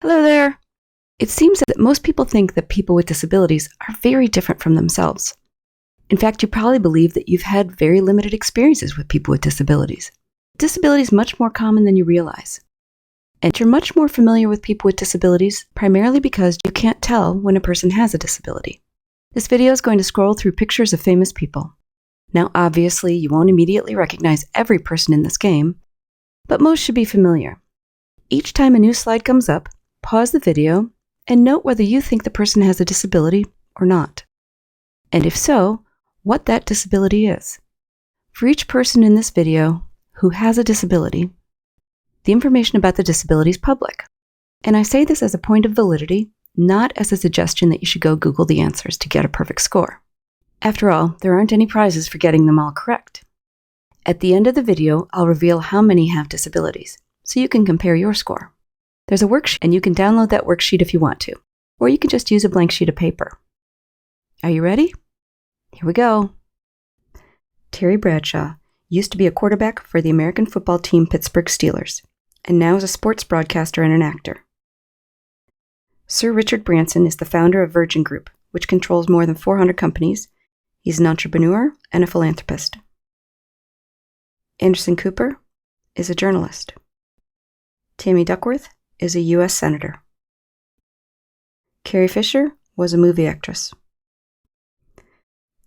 Hello there. It seems that most people think that people with disabilities are very different from themselves. In fact, you probably believe that you've had very limited experiences with people with disabilities. Disability is much more common than you realize. And you're much more familiar with people with disabilities primarily because you can't tell when a person has a disability. This video is going to scroll through pictures of famous people. Now, obviously, you won't immediately recognize every person in this game, but most should be familiar. Each time a new slide comes up, pause the video and note whether you think the person has a disability or not. And if so, what that disability is. For each person in this video who has a disability, the information about the disability is public. And I say this as a point of validity, not as a suggestion that you should go Google the answers to get a perfect score. After all, there aren't any prizes for getting them all correct. At the end of the video, I'll reveal how many have disabilities, so you can compare your score. There's a worksheet, and you can download that worksheet if you want to, or you can just use a blank sheet of paper. Are you ready? Here we go. Terry Bradshaw used to be a quarterback for the American football team Pittsburgh Steelers, and now is a sports broadcaster and an actor. Sir Richard Branson is the founder of Virgin Group, which controls more than 400 companies. He's an entrepreneur and a philanthropist. Anderson Cooper is a journalist. Tammy Duckworth is a U.S. Senator. Carrie Fisher was a movie actress.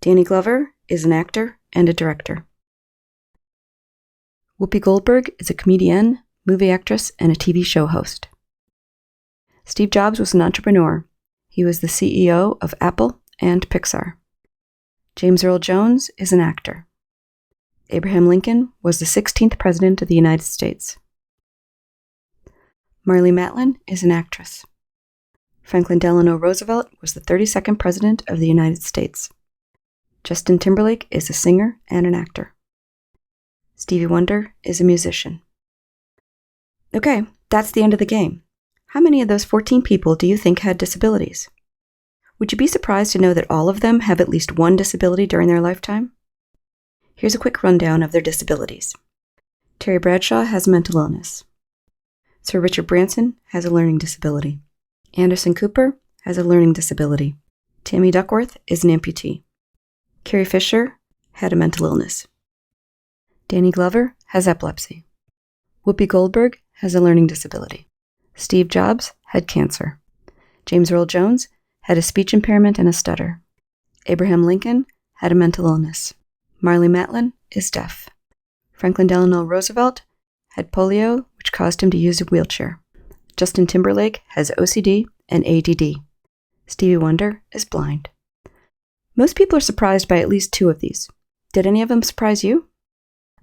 Danny Glover is an actor and a director. Whoopi Goldberg is a comedian, movie actress, and a TV show host. Steve Jobs was an entrepreneur. He was the CEO of Apple and Pixar. James Earl Jones is an actor. Abraham Lincoln was the 16th President of the United States. Marlee Matlin is an actress. Franklin Delano Roosevelt was the 32nd President of the United States. Justin Timberlake is a singer and an actor. Stevie Wonder is a musician. Okay, that's the end of the game. How many of those 14 people do you think had disabilities? Would you be surprised to know that all of them have at least one disability during their lifetime? Here's a quick rundown of their disabilities. Terry Bradshaw has mental illness. Sir Richard Branson has a learning disability. Anderson Cooper has a learning disability. Tammy Duckworth is an amputee. Carrie Fisher had a mental illness. Danny Glover has epilepsy. Whoopi Goldberg has a learning disability. Steve Jobs had cancer. James Earl Jones had a speech impairment and a stutter. Abraham Lincoln had a mental illness. Marlee Matlin is deaf. Franklin Delano Roosevelt had polio, which caused him to use a wheelchair. Justin Timberlake has OCD and ADD. Stevie Wonder is blind. Most people are surprised by at least two of these. Did any of them surprise you?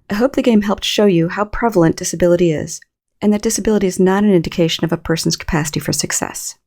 I hope the game helped show you how prevalent disability is, and that disability is not an indication of a person's capacity for success.